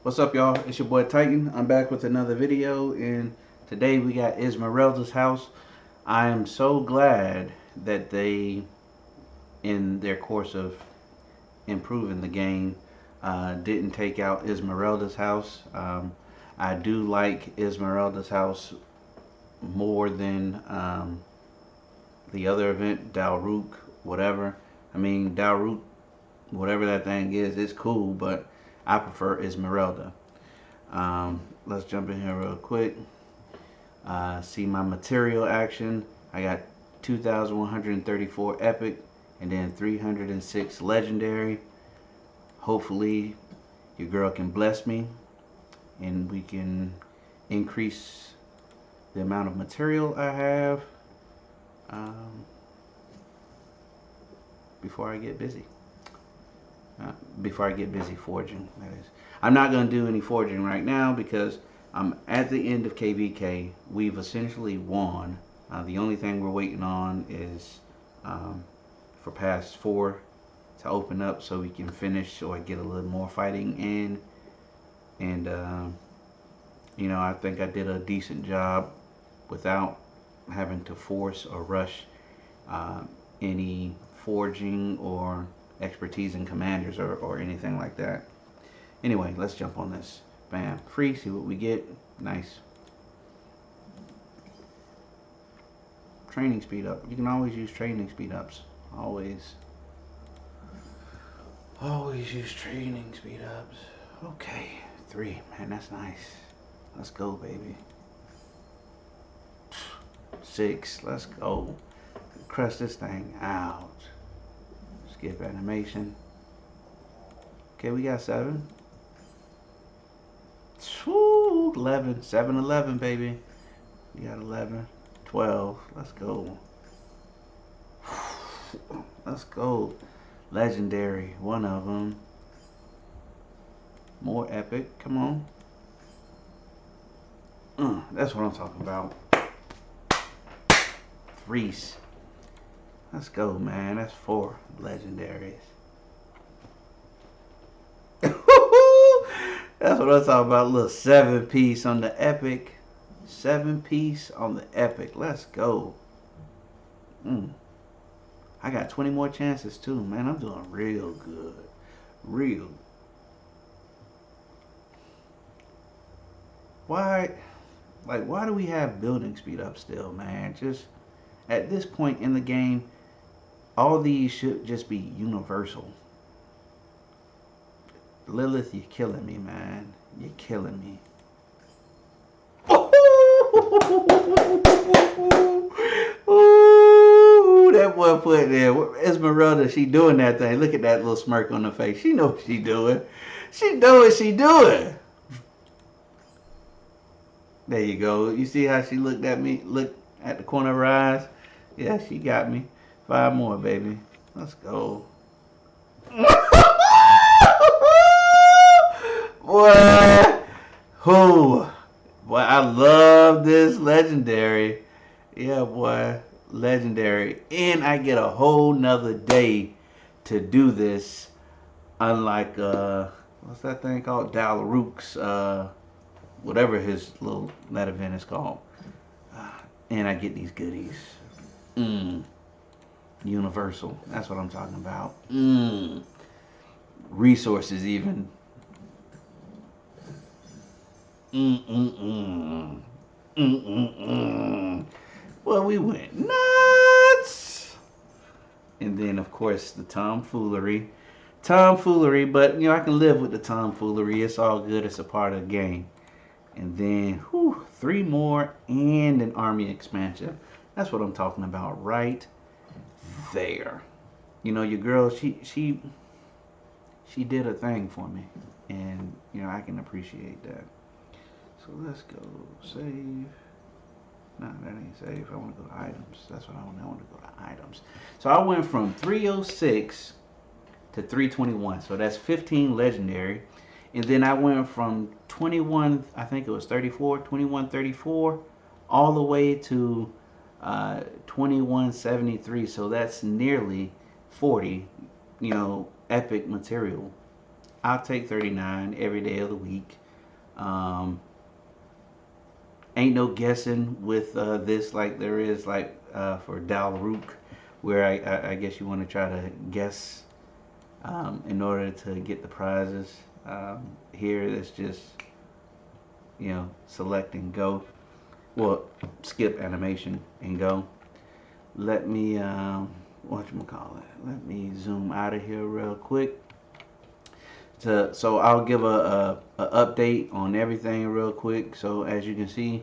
What's up, y'all? It's your boy Titan. I'm back with another video, and today we got Esmeralda's house. I am so glad that they, in their course of improving the game, didn't take out Esmeralda's house. I do like Esmeralda's house more than the other event, Dalrook, whatever. I mean, Dalrook, whatever that thing is, it's cool, but I prefer Esmeralda. Let's jump in here real quick. See my material action. I got 2,134 epic and then 306 legendary. Hopefully your girl can bless me and we can increase the amount of material I have before I get busy. Before I get busy forging, that is. I'm not going to do any forging right now because I'm at the end of KVK. We've essentially won. The only thing we're waiting on is for Pass 4 to open up so we can finish or get a little more fighting in. And, you know, I think I did a decent job without having to force or rush any forging or expertise in commanders or anything like that. Anyway, let's jump on this. Bam. Free, see what we get. Nice. Training speed up. You can always use training speed ups. Always use training speed ups. Okay. 3. Man, that's nice. Let's go, baby. 6. Let's go. Crush this thing out. Skip animation. Okay, we got 7. 11. 7, 11, baby. We got 11. 12. Let's go. Let's go. Legendary. One of them. More epic. Come on. That's what I'm talking about. Reese. Let's go, man. That's 4 legendaries. That's what I'm talking about. A little 7-piece on the epic. 7-piece on the epic. Let's go. I got 20 more chances too, man. I'm doing real good. Real. Why do we have building speed up still, man? Just at this point in the game, all these should just be universal. Lilith, you're killing me, man. You're killing me. Ooh, that boy put there. Esmeralda, she doing that thing. Look at that little smirk on her face. She know what she doing. She know what she doing. There you go. You see how she looked at me? Look at the corner of her eyes. Yeah, she got me. 5 more, baby. Let's go. Boy, who? Boy, I love this legendary. Yeah, boy, legendary. And I get a whole nother day to do this. Unlike, what's that thing called? Dalrook's, whatever his little that event is called. And I get these goodies. Universal. That's what I'm talking about. Resources even. Well, we went nuts. And then, of course, the tomfoolery. But, you know, I can live with the tomfoolery. It's all good. It's a part of the game. And then, 3 more and an army expansion. That's what I'm talking about right there. You know, your girl, she did a thing for me. And, you know, I can appreciate that. So let's go save. No, that ain't save. I want to go to items. That's what I want. I want to go to items. So I went from 306 to 321. So that's 15 legendary. And then I went from 21, I think it was 34, 2134, all the way to 2173. So that's nearly 40, you know, epic material. I'll take 39 every day of the week. Um, ain't no guessing with this like there is like for Dalrook, where I guess you want to try to guess in order to get the prizes. Here it's just, select and go. Well, skip animation and go. Let me, whatchamacallit, let me zoom out of here real quick. So I'll give a update on everything real quick. So as you can see,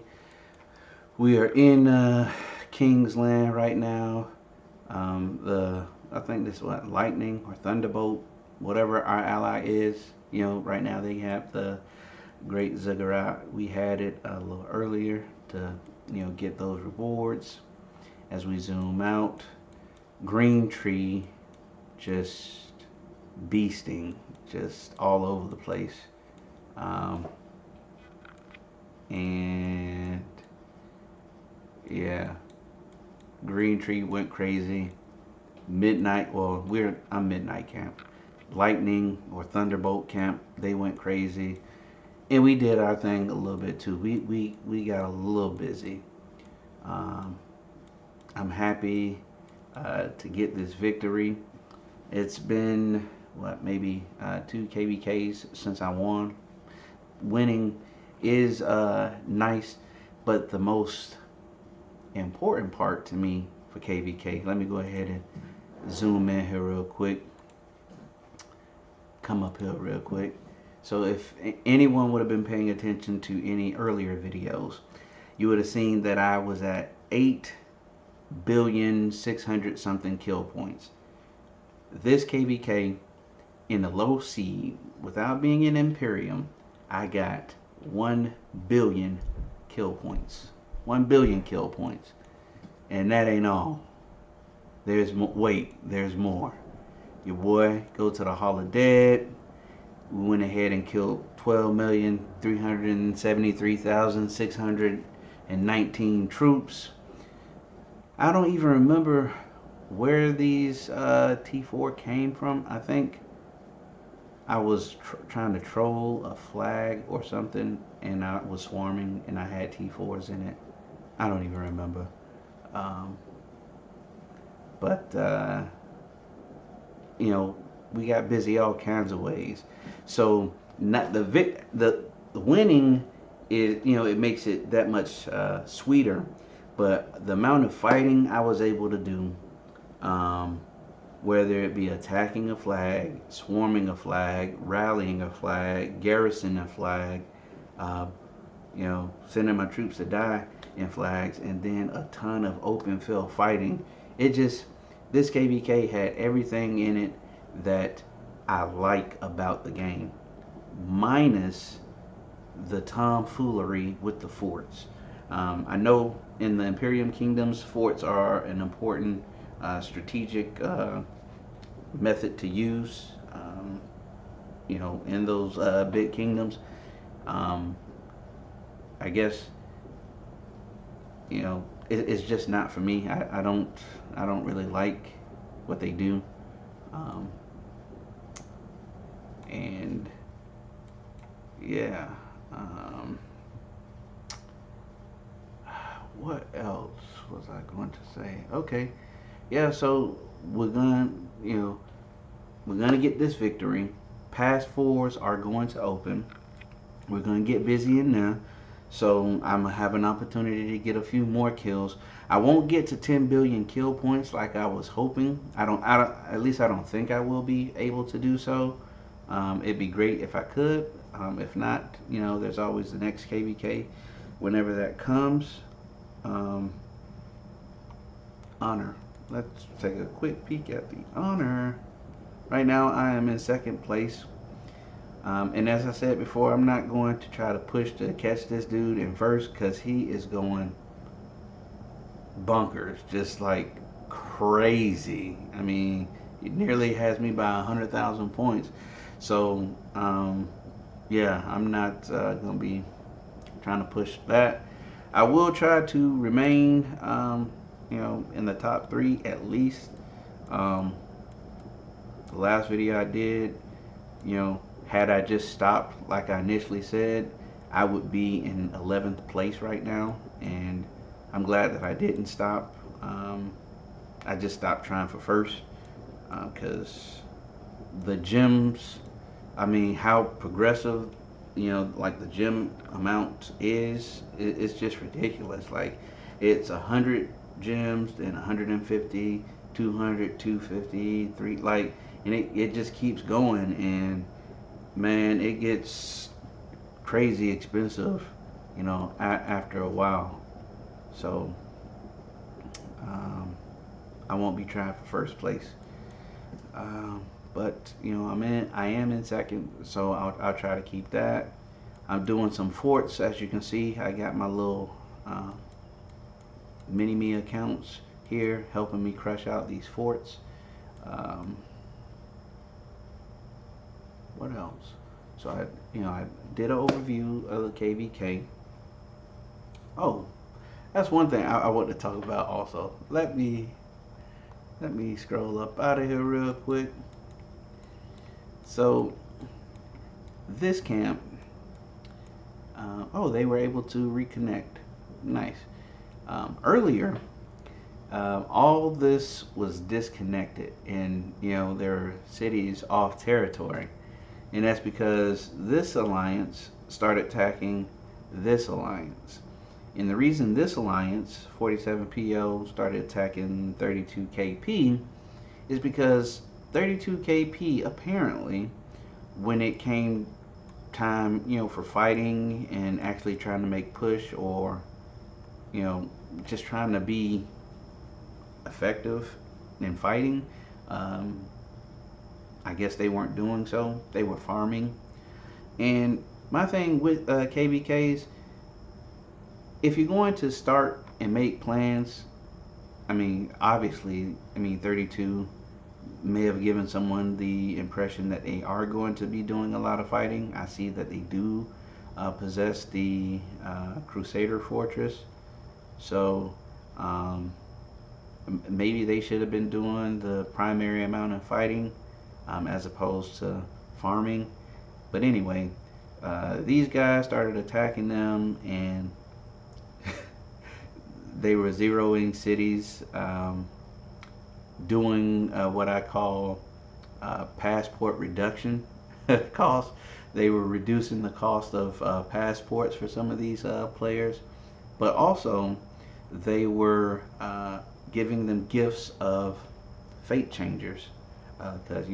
we are in King's Land right now. I think this is what, Lightning or Thunderbolt, whatever our ally is. Right now they have the Great Ziggurat. We had it a little earlier to get those rewards. As we zoom out, Green Tree just beasting, just all over the place. And yeah, Green Tree went crazy. Midnight, well, I'm Midnight Camp. Lightning or Thunderbolt Camp, they went crazy. And we did our thing a little bit too. We got a little busy. I'm happy to get this victory. It's been maybe 2 KVKs since I won. Winning is nice, but the most important part to me for KVK, let me go ahead and zoom in here real quick. Come up here real quick. So if anyone would have been paying attention to any earlier videos, you would have seen that I was at 8,600,000 something kill points. This KVK in the low seed, without being in Imperium, I got 1 billion kill points. 1 billion kill points. And that ain't all. There's more. Your boy go to the Hall of Dead. We went ahead and killed 12,373,619 troops. I don't even remember where these T4 came from. I think I was trying to troll a flag or something, and I was swarming, and I had T4s in it. I don't even remember. But we got busy all kinds of ways. So not the winning is, it makes it that much sweeter. But the amount of fighting I was able to do, whether it be attacking a flag, swarming a flag, rallying a flag, garrisoning a flag, sending my troops to die in flags, and then a ton of open field fighting. This KVK had everything in it that I like about the game, minus the tomfoolery with the forts. I know in the Imperium Kingdoms, forts are an important strategic method to use, in those big kingdoms. I guess, it's just not for me. I don't really like what they do. And yeah, what else was I going to say? Okay, yeah, so we're gonna get this victory. Pass fours are going to open. We're gonna get busy in there. So I'm gonna have an opportunity to get a few more kills. I won't get to 10 billion kill points like I was hoping. At least I don't think I will be able to do so. It'd be great if I could. If not, there's always the next KVK whenever that comes. Honor. Let's take a quick peek at the honor. Right now I am in second place. And as I said before, I'm not going to try to push to catch this dude in first, because he is going bunkers just like crazy. I mean, he nearly has me by 100,000 points. So yeah, I'm not gonna be trying to push that. I will try to remain in the top 3 at least. The last video I did, Had I just stopped like I initially said, I would be in 11th place right now, and I'm glad that I didn't stop. I just stopped trying for first because the gyms, I mean, how progressive, like the gym amount is, it's just ridiculous. Like, it's 100 gyms, then 150, 200, 250, three, like, and it just keeps going. And man, it gets crazy expensive, after a while. So, um, I won't be trying for first place. Um, but I am in second, so I'll try to keep that. I'm doing some forts, as you can see. I got my little uh, mini me accounts here helping me crush out these forts. Um, what else? So I did an overview of the KVK. Oh, that's one thing I want to talk about also. Let me scroll up out of here real quick. So this camp, oh, they were able to reconnect. Nice. Earlier, all this was disconnected, and their cities off territory, and that's because this alliance started attacking this alliance. And the reason this alliance, 47PO, started attacking 32KP is because 32KP apparently, when it came time, for fighting and actually trying to make push, or, just trying to be effective in fighting, um, I guess they weren't doing so. They were farming. And my thing with KVKs, if you're going to start and make plans, I mean, obviously, 32 may have given someone the impression that they are going to be doing a lot of fighting. I see that they do possess the Crusader Fortress. So maybe they should have been doing the primary amount of fighting as opposed to farming. But anyway, these guys started attacking them, and they were zeroing cities, doing what I call passport reduction costs. They were reducing the cost of passports for some of these players, but also they were giving them gifts of fate changers, because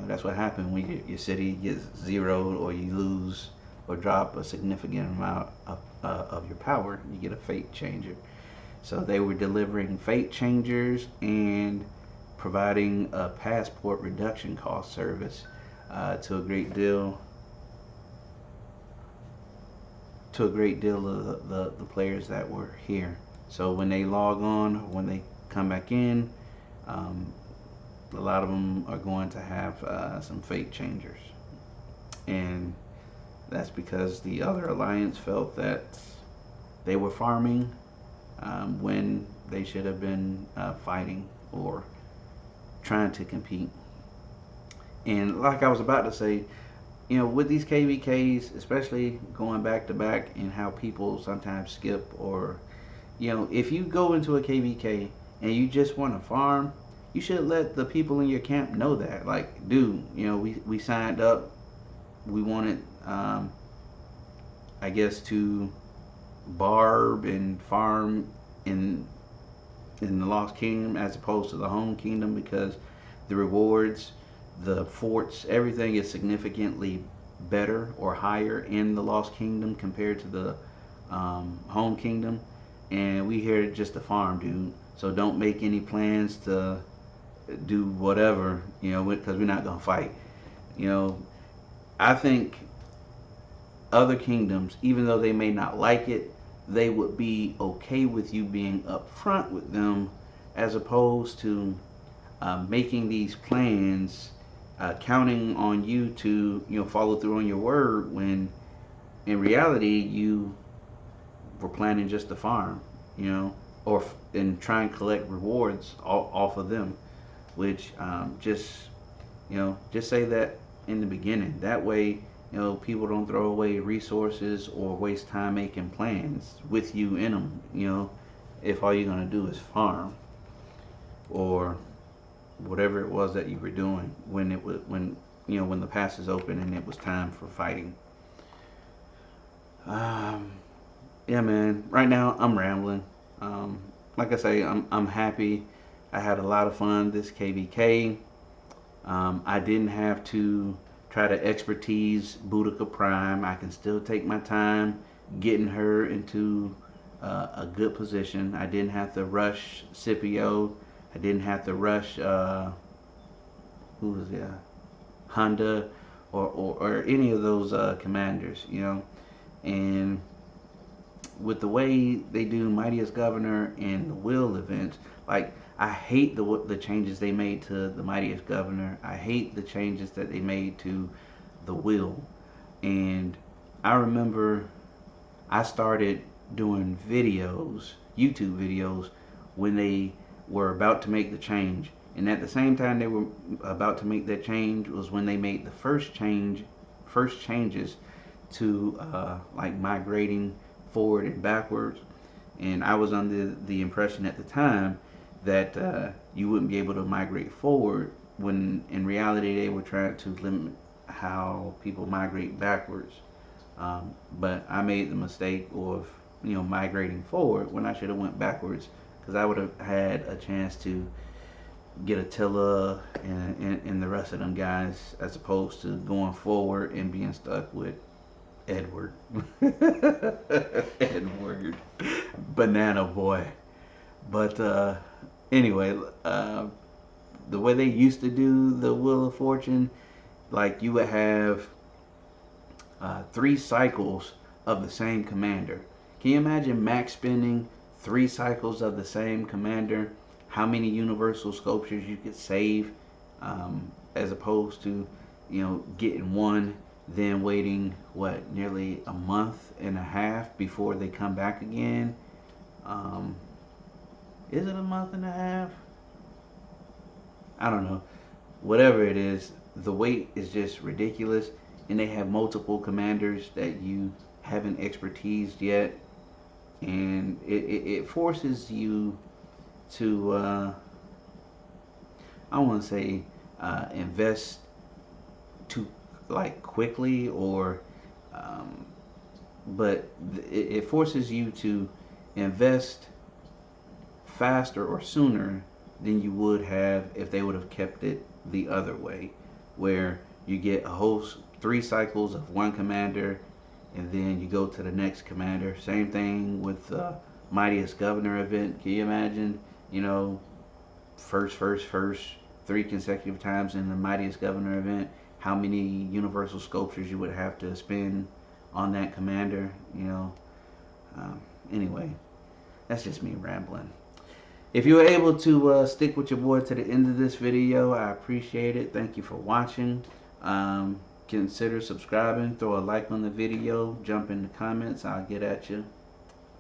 that's what happened when your city gets zeroed, or you lose or drop a significant amount of your power. You get a fate changer. So they were delivering fate changers and providing a passport reduction cost service to a great deal of the players that were here. So when they log on, when they come back in, a lot of them are going to have some fate changers, and that's because the other alliance felt that they were farming when they should have been fighting or trying to compete. And like I was about to say, with these KVKs, especially going back to back, and how people sometimes skip, or if you go into a KVK and you just want to farm, you should let the people in your camp know that. Like, dude, we signed up, we wanted, I guess, to barb and farm in the Lost Kingdom as opposed to the Home Kingdom, because the rewards, the forts, everything is significantly better or higher in the Lost Kingdom compared to the Home Kingdom. And we here just to farm, dude. So don't make any plans to do whatever, because we're not gonna fight. I think other kingdoms, even though they may not like it, they would be okay with you being upfront with them, as opposed to making these plans, counting on you to follow through on your word, when in reality you were planning just to farm, or and try and collect rewards off of them. Which just say that in the beginning. That way, people don't throw away resources or waste time making plans with you in them. If all you're gonna do is farm or whatever it was that you were doing when the pass is open and it was time for fighting. Um, yeah, man. Right now I'm rambling. Um, like I say, I'm happy. I had a lot of fun this KVK. I didn't have to try to expertise Boudica Prime. I can still take my time getting her into a good position. I didn't have to rush Scipio. I didn't have to rush who was there, Honda, or any of those commanders. And with the way they do Mightiest Governor and the Will events, like I hate the changes they made to the Mightiest Governor. I hate the changes that they made to the Will. And I remember I started doing videos, YouTube videos, when they were about to make the change. And at the same time they were about to make that change was when they made the first changes to like migrating forward and backwards. And I was under the impression at the time that you wouldn't be able to migrate forward when in reality they were trying to limit how people migrate backwards. But I made the mistake of migrating forward when I should have went backwards because I would have had a chance to get Attila and the rest of them guys as opposed to going forward and being stuck with Edward. Edward. Banana boy. But anyway, the way they used to do the Wheel of Fortune, like you would have 3 cycles of the same commander. Can you imagine max spending 3 cycles of the same commander? How many universal sculptures you could save, as opposed to getting one, then waiting nearly a month and a half before they come back again. Is it a month and a half? I don't know. Whatever it is, the wait is just ridiculous, and they have multiple commanders that you haven't expertised yet, and it forces you to I want to say invest too quickly, or but it forces you to invest faster or sooner than you would have if they would have kept it the other way, where you get a whole 3 cycles of one commander and then you go to the next commander. Same thing with Mightiest Governor event. Can you imagine, first, 3 consecutive times in the Mightiest Governor event, how many universal sculptures you would have to spend on that commander, Anyway, that's just me rambling. If you were able to stick with your boy to the end of this video, I appreciate it. Thank you for watching. Consider subscribing, throw a like on the video, jump in the comments, I'll get at you.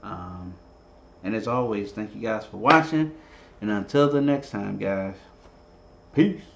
And as always, thank you guys for watching. And until the next time, guys, peace.